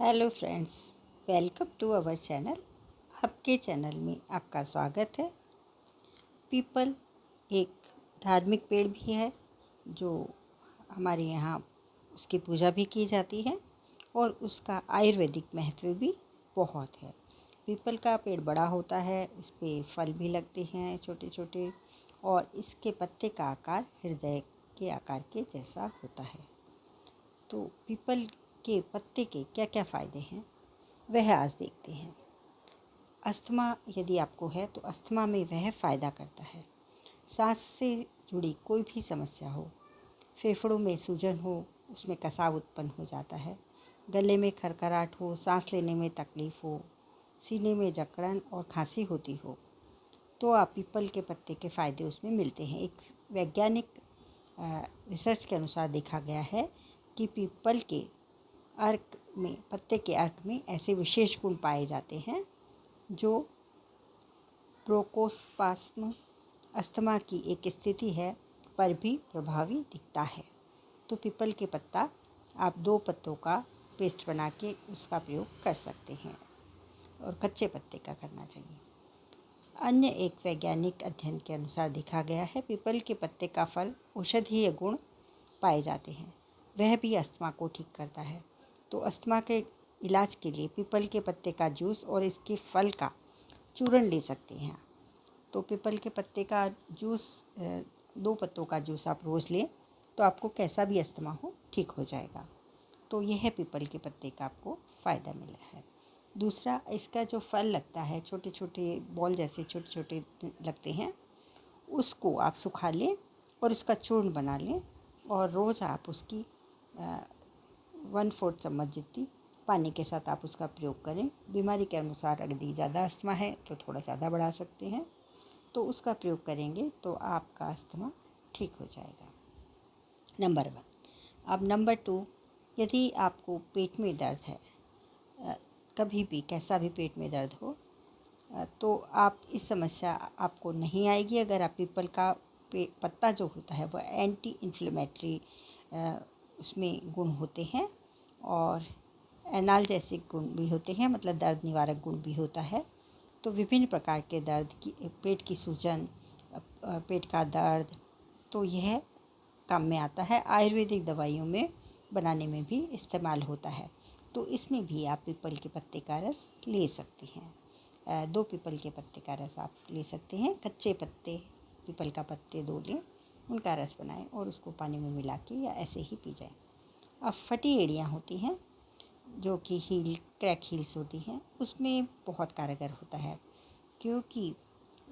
Hello friends, welcome to our channel. आपके channel में आपका स्वागत है। पीपल एक धार्मिक पेड़ भी है जो हमारे यहाँ उसकी पूजा भी की जाती है और उसका आयुर्वेदिक महत्व भी बहुत है। पीपल का पेड़ बड़ा होता है, इस पे फल भी लगते हैं छोटे छोटे और इसके पत्ते का आकार हृदय के आकार के जैसा होता है। तो पीपल के पत्ते के क्या क्या फ़ायदे हैं वह आज देखते हैं। अस्थमा यदि आपको है तो अस्थमा में वह फ़ायदा करता है। सांस से जुड़ी कोई भी समस्या हो, फेफड़ों में सूजन हो, उसमें कसाव उत्पन्न हो जाता है, गले में खरखराहट हो, सांस लेने में तकलीफ़ हो, सीने में जकड़न और खांसी होती हो, तो आप पीपल के पत्ते के फ़ायदे उसमें मिलते हैं। एक वैज्ञानिक रिसर्च के अनुसार देखा गया है कि पीपल के अर्क में, पत्ते के अर्क में ऐसे विशेष गुण पाए जाते हैं जो ब्रोंकोस्पास्म, अस्थमा की एक स्थिति है, पर भी प्रभावी दिखता है। तो पीपल के पत्ता आप 2 पत्तों का पेस्ट बना के उसका प्रयोग कर सकते हैं और कच्चे पत्ते का करना चाहिए। अन्य एक वैज्ञानिक अध्ययन के अनुसार देखा गया है पीपल के पत्ते का फल औषधीय गुण पाए जाते हैं, वह भी अस्थमा को ठीक करता है। तो अस्थमा के इलाज के लिए पीपल के पत्ते का जूस और इसके फल का चूरन ले सकते हैं। तो पीपल के पत्ते का जूस, 2 पत्तों का जूस आप रोज़ लें तो आपको कैसा भी अस्थमा हो ठीक हो जाएगा। तो यह है पीपल के पत्ते का आपको फ़ायदा मिला है। दूसरा, इसका जो फल लगता है, छोटे छोटे बॉल जैसे छोटे छोटे लगते हैं, उसको आप सुखा लें और उसका चूर्ण बना लें और रोज़ आप उसकी 1/4 चम्मच जितनी पानी के साथ आप उसका प्रयोग करें। बीमारी के अनुसार यदि ज़्यादा अस्थमा है तो थोड़ा ज़्यादा बढ़ा सकते हैं, तो उसका प्रयोग करेंगे तो आपका अस्थमा ठीक हो जाएगा। नंबर 1। अब नंबर 2, यदि आपको पेट में दर्द है, कभी भी कैसा भी पेट में दर्द हो, तो आप इस समस्या आपको नहीं आएगी अगर आप पीपल का पत्ता जो होता है वह एंटी इन्फ्लेमेटरी उसमें गुण होते हैं और एनाल्जेसिक गुण भी होते हैं, मतलब दर्द निवारक गुण भी होता है। तो विभिन्न प्रकार के दर्द की, पेट की सूजन, पेट का दर्द, तो यह काम में आता है। आयुर्वेदिक दवाइयों में बनाने में भी इस्तेमाल होता है। तो इसमें भी आप पीपल के पत्ते का रस ले सकते हैं। 2 पीपल के पत्ते का रस आप ले सकते हैं। कच्चे पत्ते, पीपल का पत्ते 2 लें, उनका रस बनाएं और उसको पानी में मिला के या ऐसे ही पी जाएं। अब फटी एड़ियाँ होती हैं जो कि क्रैक हील्स होती हैं, उसमें बहुत कारगर होता है, क्योंकि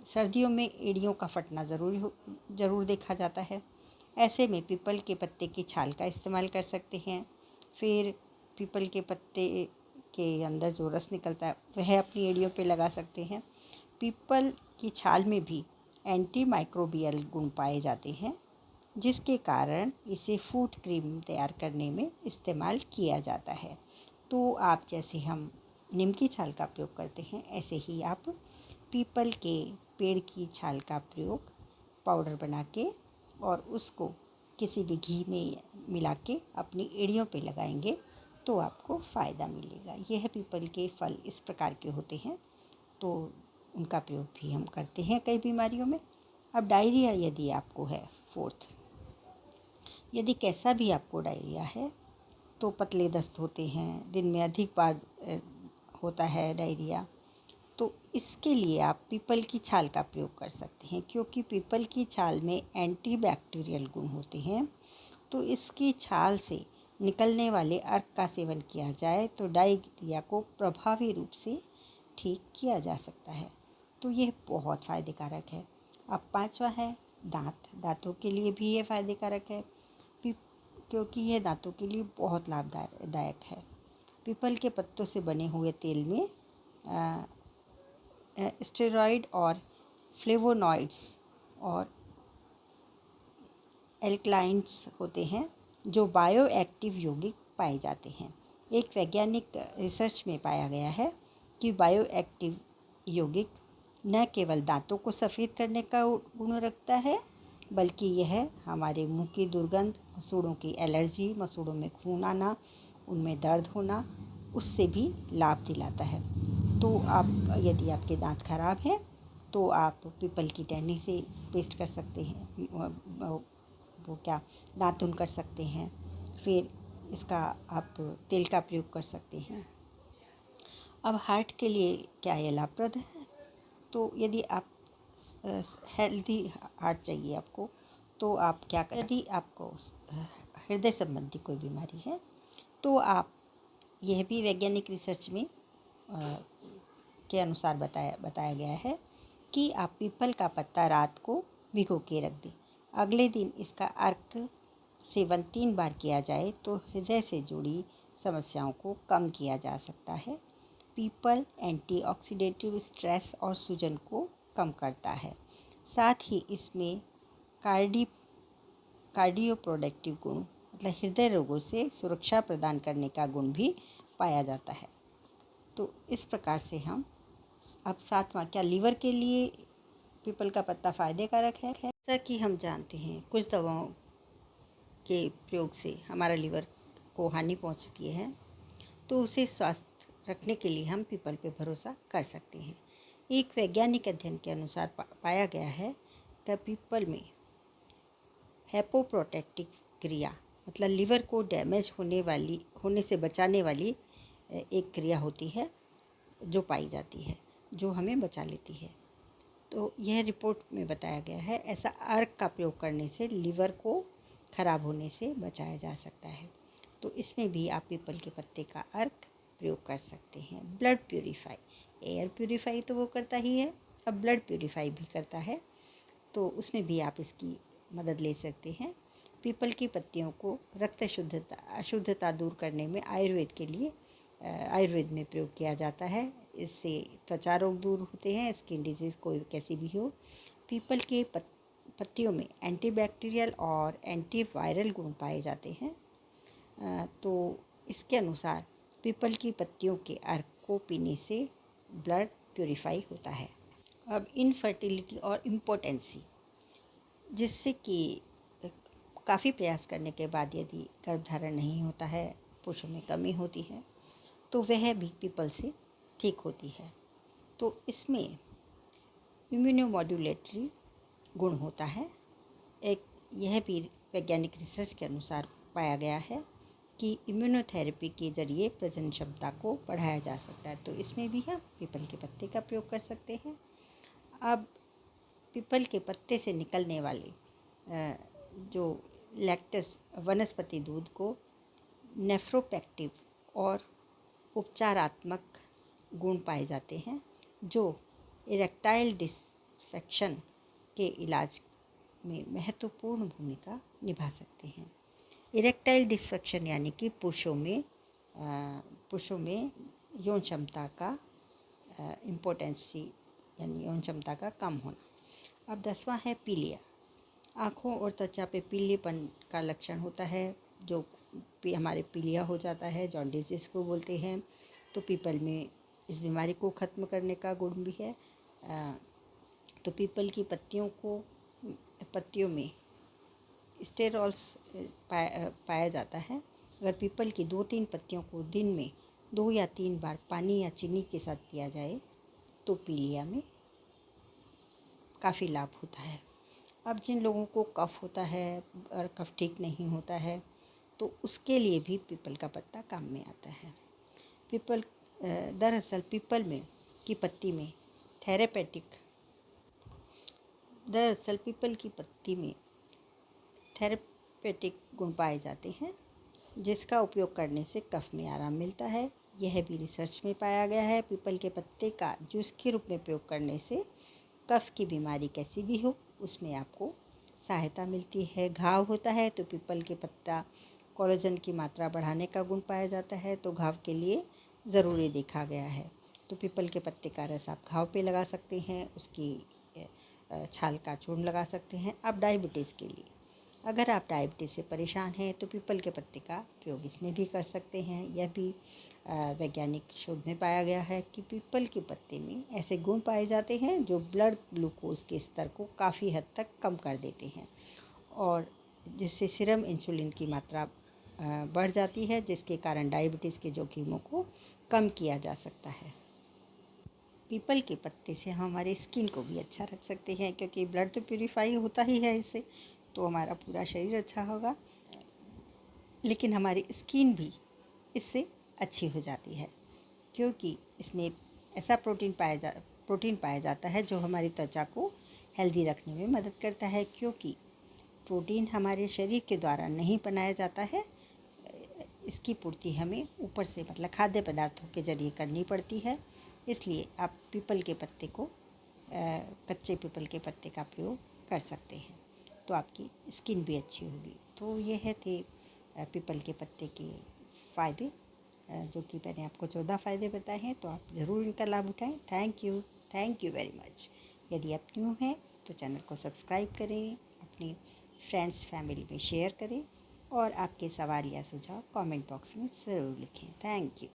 सर्दियों में एड़ियों का फटना ज़रूर देखा जाता है। ऐसे में पीपल के पत्ते की छाल का इस्तेमाल कर सकते हैं। फिर पीपल के पत्ते के अंदर जो रस निकलता है वह अपनी एड़ियों पे लगा सकते हैं। पीपल की छाल में भी एंटी माइक्रोबियल गुण पाए जाते हैं, जिसके कारण इसे फूट क्रीम तैयार करने में इस्तेमाल किया जाता है। तो आप जैसे हम नीम की छाल का प्रयोग करते हैं, ऐसे ही आप पीपल के पेड़ की छाल का प्रयोग पाउडर बना के और उसको किसी भी घी में मिला के अपनी एड़ियों पे लगाएंगे तो आपको फ़ायदा मिलेगा। यह पीपल के फल इस प्रकार के होते हैं, तो उनका प्रयोग भी हम करते हैं कई बीमारियों में। अब डायरिया यदि आपको है, 4th, यदि कैसा भी आपको डायरिया है, तो पतले दस्त होते हैं, दिन में अधिक बार होता है डायरिया, तो इसके लिए आप पीपल की छाल का प्रयोग कर सकते हैं, क्योंकि पीपल की छाल में एंटीबैक्टीरियल गुण होते हैं। तो इसकी छाल से निकलने वाले अर्क का सेवन किया जाए तो डायरिया को प्रभावी रूप से ठीक किया जा सकता है। तो यह बहुत फ़ायदेकारक है। अब 5वां है दांतों के लिए भी ये फ़ायदेकारक है, क्योंकि यह दांतों के लिए बहुत लाभदायक है। पीपल के पत्तों से बने हुए तेल में स्टेरॉइड और फ्लेवोनॉइड्स और एल्कलाइंस होते हैं जो बायो एक्टिव यौगिक पाए जाते हैं। एक वैज्ञानिक रिसर्च में पाया गया है कि बायो एक्टिव यौगिक न केवल दांतों को सफ़ेद करने का गुण रखता है, बल्कि यह हमारे मुंह की दुर्गंध, मसूड़ों की एलर्जी, मसूड़ों में खून आना, उनमें दर्द होना, उससे भी लाभ दिलाता है। तो आप यदि आपके दांत खराब हैं तो आप पीपल की टहनी से पेस्ट कर सकते हैं, वो क्या दातुन कर सकते हैं। फिर इसका आप तेल का प्रयोग कर सकते हैं। अब हार्ट के लिए क्या ये लाभप्रद है? तो यदि आप हेल्दी हार्ट चाहिए आपको, तो आप क्या करें? यदि आपको हृदय संबंधी कोई बीमारी है तो आप, यह भी वैज्ञानिक रिसर्च में के अनुसार बताया गया है कि आप पीपल का पत्ता रात को भिगो के रख दें। अगले दिन इसका अर्क सेवन 3 बार किया जाए तो हृदय से जुड़ी समस्याओं को कम किया जा सकता है। पीपल एंटीऑक्सीडेटिव स्ट्रेस और सूजन को कम करता है। साथ ही इसमें कार्डियो प्रोडक्टिव गुण, मतलब हृदय रोगों से सुरक्षा प्रदान करने का गुण भी पाया जाता है। तो इस प्रकार से हम अब 7वां, क्या लीवर के लिए पीपल का पत्ता फायदेकारक है? जैसा कि हम जानते हैं कुछ दवाओं के प्रयोग से हमारा लीवर को हानि पहुंचती है, तो उसे स्वस्थ रखने के लिए हम पीपल पे भरोसा कर सकते हैं। एक वैज्ञानिक अध्ययन के अनुसार पाया गया है कि पीपल में हेपोप्रोटेक्टिव क्रिया, मतलब लीवर को डैमेज होने से बचाने वाली एक क्रिया होती है जो पाई जाती है, जो हमें बचा लेती है। तो यह रिपोर्ट में बताया गया है, ऐसा अर्क का प्रयोग करने से लीवर को खराब होने से बचाया जा सकता है। तो इसमें भी आप पीपल के पत्ते का अर्क प्रयोग कर सकते हैं। ब्लड प्यूरीफाई, एयर प्यूरीफाई तो वो करता ही है, अब ब्लड प्यूरीफाई भी करता है, तो उसमें भी आप इसकी मदद ले सकते हैं। पीपल की पत्तियों को रक्त अशुद्धता दूर करने में आयुर्वेद में प्रयोग किया जाता है। इससे त्वचा रोग दूर होते हैं, स्किन डिजीज़ कोई कैसी भी हो। पीपल के पत्तियों में एंटीबैक्टीरियल और एंटीवायरल गुण पाए जाते हैं। तो इसके अनुसार पीपल की पत्तियों के अर्क को पीने से ब्लड प्यूरिफाई होता है। अब इनफर्टिलिटी और इम्पोटेंसी, जिससे कि काफ़ी प्रयास करने के बाद यदि गर्भधारण नहीं होता है, पुरुषों में कमी होती है, तो वह भी पीपल से ठीक होती है। तो इसमें इम्यूनोमॉड्यूलेटरी गुण होता है। यह भी वैज्ञानिक रिसर्च के अनुसार पाया गया है कि इम्यूनोथेरेपी के जरिए प्रजनन क्षमता को बढ़ाया जा सकता है। तो इसमें भी हम पीपल के पत्ते का प्रयोग कर सकते हैं। अब पीपल के पत्ते से निकलने वाले जो लैक्टस वनस्पति दूध को नेफ्रोपेक्टिव और उपचारात्मक गुण पाए जाते हैं, जो इरेक्टाइल डिसफंक्शन के इलाज में महत्वपूर्ण भूमिका निभा सकते हैं। इरेक्टाइल डिसफंक्शन यानी कि पुरुषों में यौन क्षमता का इम्पोटेंसी यानी यौन क्षमता का कम होना। अब 10वां है पीलिया। आँखों और त्वचा पे पीलेपन का लक्षण होता है, जो हमारे पीलिया हो जाता है, जॉन्डिस जिसको बोलते हैं। तो पीपल में इस बीमारी को ख़त्म करने का गुण भी है। तो पीपल की पत्तियों में स्टेरॉल्स पाया जाता है। अगर पीपल की 2-3 पत्तियों को दिन में 2 या 3 बार पानी या चीनी के साथ पिया जाए तो पीलिया में काफ़ी लाभ होता है। अब जिन लोगों को कफ होता है और कफ ठीक नहीं होता है, तो उसके लिए भी पीपल का पत्ता काम में आता है। दरअसल पीपल की पत्ती में थेरेपेटिक गुण पाए जाते हैं, जिसका उपयोग करने से कफ में आराम मिलता है। यह भी रिसर्च में पाया गया है। पीपल के पत्ते का जूस के रूप में प्रयोग करने से कफ की बीमारी कैसी भी हो उसमें आपको सहायता मिलती है। घाव होता है तो पीपल के पत्ता कोलेजन की मात्रा बढ़ाने का गुण पाया जाता है, तो घाव के लिए ज़रूरी देखा गया है। तो पीपल के पत्ते का रस आप घाव पे लगा सकते हैं, उसकी छाल का चूर्ण लगा सकते हैं। अब डायबिटीज़ के लिए, अगर आप डायबिटीज़ से परेशान हैं तो पीपल के पत्ते का प्रयोग इसमें भी कर सकते हैं। यह भी वैज्ञानिक शोध में पाया गया है कि पीपल के पत्ते में ऐसे गुण पाए जाते हैं जो ब्लड ग्लूकोज के स्तर को काफ़ी हद तक कम कर देते हैं और जिससे सीरम इंसुलिन की मात्रा बढ़ जाती है, जिसके कारण डायबिटीज़ के जोखिमों को कम किया जा सकता है। पीपल के पत्ते से हम हमारे स्किन को भी अच्छा रख सकते हैं, क्योंकि ब्लड तो प्यूरिफाई होता ही है इससे, तो हमारा पूरा शरीर अच्छा होगा, लेकिन हमारी स्किन भी इससे अच्छी हो जाती है, क्योंकि इसमें ऐसा प्रोटीन पाया जाता है जो हमारी त्वचा को हेल्दी रखने में मदद करता है। क्योंकि प्रोटीन हमारे शरीर के द्वारा नहीं बनाया जाता है, इसकी पूर्ति हमें ऊपर से मतलब खाद्य पदार्थों के जरिए करनी पड़ती है। इसलिए आप पीपल के पत्ते को कच्चे पीपल के पत्ते का प्रयोग कर सकते हैं, तो आपकी स्किन भी अच्छी होगी। तो यह थे पीपल के पत्ते के फ़ायदे, जो कि मैंने आपको 14 फ़ायदे बताए हैं, तो आप ज़रूर इनका लाभ उठाएं। Thank you very much. यदि आप न्यू हैं तो चैनल को सब्सक्राइब करें, अपनी फ्रेंड्स फैमिली में शेयर करें, और आपके सवाल या सुझाव कमेंट बॉक्स में ज़रूर लिखें। Thank you.